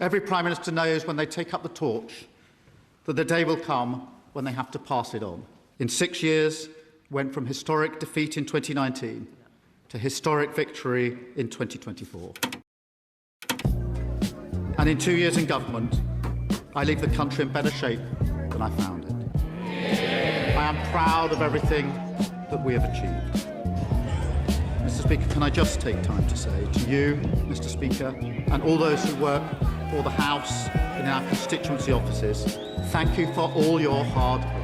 Every Prime Minister knows when they take up the torch that the day will come when they have to pass it on. In 6 years, went from historic defeat in 2019 to historic victory in 2024. And in 2 years in government, I leave the country in better shape than I found it. I am proud of everything that we have achieved. Mr. Speaker, can I just take time to say to you, Mr. Speaker, and all those who work for the House in our constituency offices, thank you for all your hard work.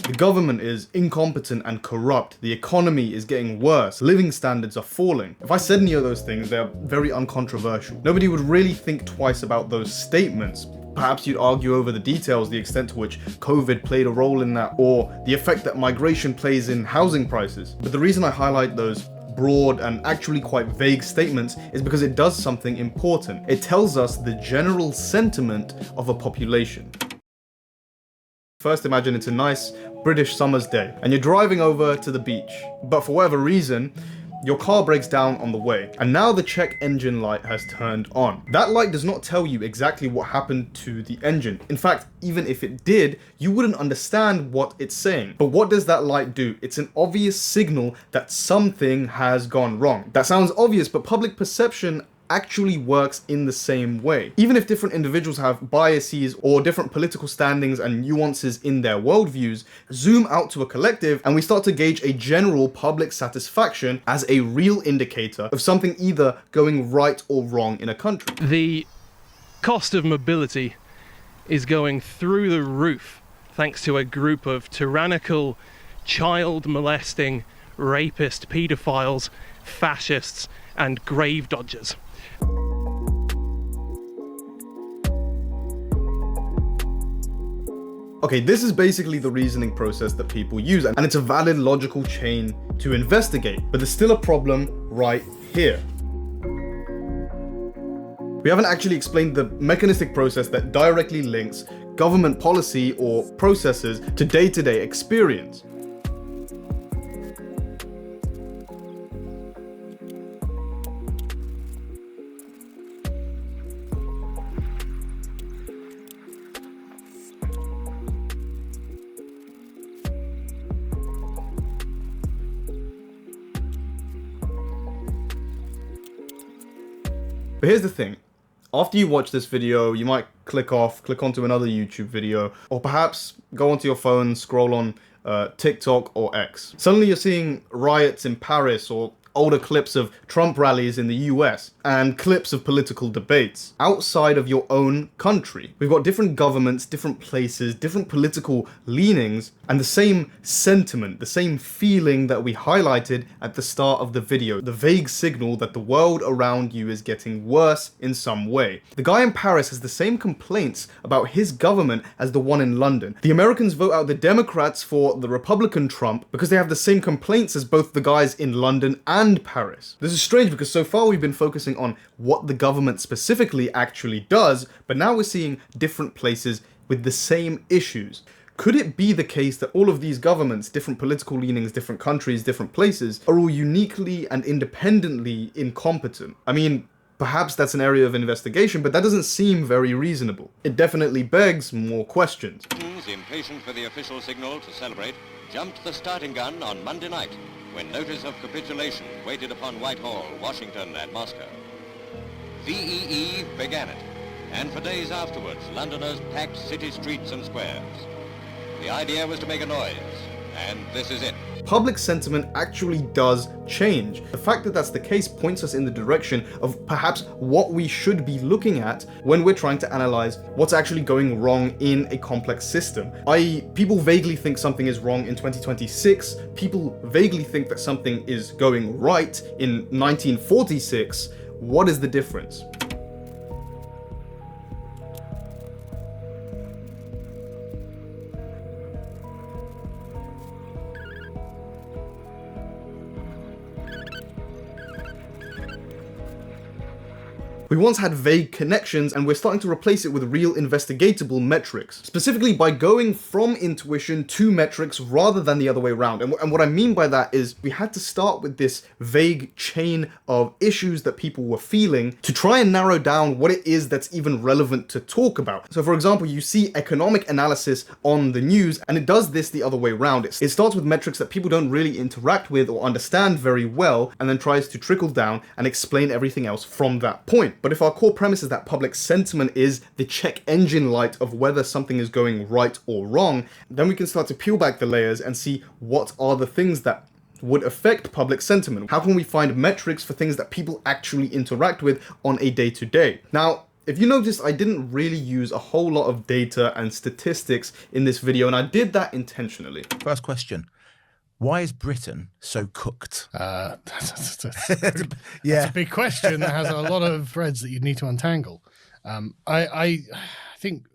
The government is incompetent and corrupt, the economy is getting worse, living standards are falling. If I said any of those things, they're very uncontroversial. Nobody would really think twice about those statements. Perhaps you'd argue over the details, the extent to which COVID played a role in that, or the effect that migration plays in housing prices. But the reason I highlight those broad and actually quite vague statements is because it does something important. It tells us the general sentiment of a population. First, imagine it's a nice British summer's day and you're driving over to the beach, but for whatever reason, your car breaks down on the way, and now the check engine light has turned on. That light does not tell you exactly what happened to the engine. In fact, even if it did, you wouldn't understand what it's saying. But what does that light do? It's an obvious signal that something has gone wrong. That sounds obvious, but public perception actually works in the same way. Even if different individuals have biases or different political standings and nuances in their worldviews, zoom out to a collective and we start to gauge a general public satisfaction as a real indicator of something either going right or wrong in a country. The cost of mobility is going through the roof thanks to a group of tyrannical, child molesting, rapist, paedophiles, fascists and grave dodgers. Okay, this is basically the reasoning process that people use, and it's a valid logical chain to investigate, but there's still a problem right here. We haven't actually explained the mechanistic process that directly links government policy or processes to day-to-day experience. But here's the thing, after you watch this video, you might click onto another YouTube video, or perhaps go onto your phone, scroll on TikTok or X. Suddenly you're seeing riots in Paris or older clips of Trump rallies in the US and clips of political debates outside of your own country. We've got different governments, different places, different political leanings, and the same sentiment, the same feeling that we highlighted at the start of the video, the vague signal that the world around you is getting worse in some way. The guy in Paris has the same complaints about his government as the one in London. The Americans vote out the Democrats for the Republican Trump because they have the same complaints as both the guys in London and Paris. This is strange because so far we've been focusing on what the government specifically actually does, but now we're seeing different places with the same issues. Could it be the case that all of these governments, different political leanings, different countries, different places, are all uniquely and independently incompetent? I mean, perhaps that's an area of investigation, but that doesn't seem very reasonable. It definitely begs more questions. Impatient for the official signal to celebrate, jumped the starting gun on Monday night when notice of capitulation waited upon Whitehall, Washington and Moscow. VEE began it, and for days afterwards, Londoners packed city streets and squares. The idea was to make a noise, and this is it. Public sentiment actually does change. The fact that that's the case points us in the direction of perhaps what we should be looking at when we're trying to analyze what's actually going wrong in a complex system. I.e., people vaguely think something is wrong in 2026, people vaguely think that something is going right in 1946. What is the difference? We once had vague connections, and we're starting to replace it with real investigatable metrics, specifically by going from intuition to metrics rather than the other way around. And what I mean by that is we had to start with this vague chain of issues that people were feeling to try and narrow down what it is that's even relevant to talk about. So for example, you see economic analysis on the news, and it does this the other way around. It starts with metrics that people don't really interact with or understand very well, and then tries to trickle down and explain everything else from that point. But if our core premise is that public sentiment is the check engine light of whether something is going right or wrong, then we can start to peel back the layers and see what are the things that would affect public sentiment. How can we find metrics for things that people actually interact with on a day-to-day? Now, if you noticed, I didn't really use a whole lot of data and statistics in this video, and I did that intentionally. First question. Why is Britain so cooked? That's a big question that has a lot of threads that you need to untangle. I think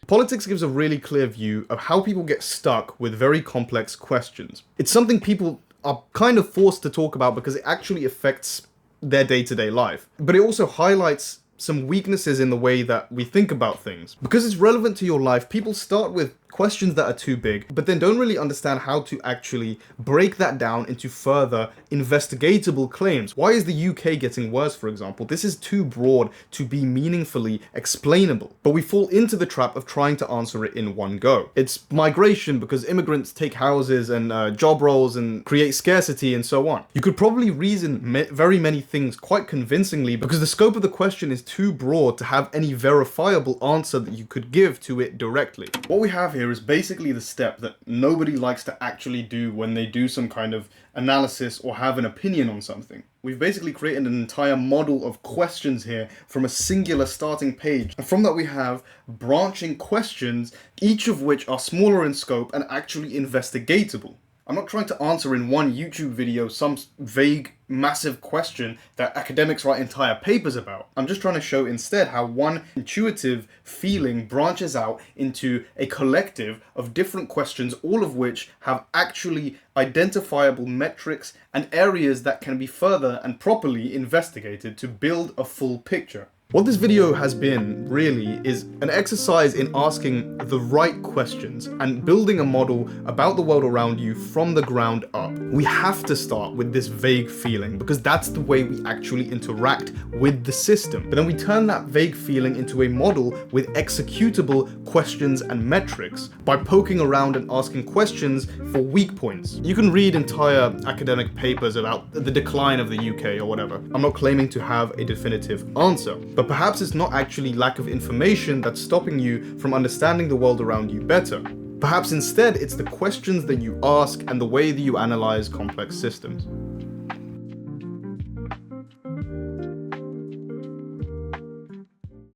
Politics gives a really clear view of how people get stuck with very complex questions. It's something people are kind of forced to talk about because it actually affects their day-to-day life. But it also highlights some weaknesses in the way that we think about things. Because it's relevant to your life, people start with questions that are too big, but then don't really understand how to actually break that down into further investigatable claims. Why is the UK getting worse, for example? This is too broad to be meaningfully explainable. But we fall into the trap of trying to answer it in one go. It's migration because immigrants take houses and job roles and create scarcity and so on. You could probably reason very many things quite convincingly because the scope of the question is too broad to have any verifiable answer that you could give to it directly. What we have here is basically the step that nobody likes to actually do when they do some kind of analysis or have an opinion on something. We've basically created an entire model of questions here from a singular starting page. And from that we have branching questions, each of which are smaller in scope and actually investigatable. I'm not trying to answer in one YouTube video some vague, massive question that academics write entire papers about. I'm just trying to show instead how one intuitive feeling branches out into a collective of different questions, all of which have actually identifiable metrics and areas that can be further and properly investigated to build a full picture. What this video has been, really, is an exercise in asking the right questions and building a model about the world around you from the ground up. We have to start with this vague feeling because that's the way we actually interact with the system. But then we turn that vague feeling into a model with executable questions and metrics by poking around and asking questions for weak points. You can read entire academic papers about the decline of the UK or whatever. I'm not claiming to have a definitive answer. But perhaps it's not actually lack of information that's stopping you from understanding the world around you better. Perhaps instead it's the questions that you ask and the way that you analyze complex systems.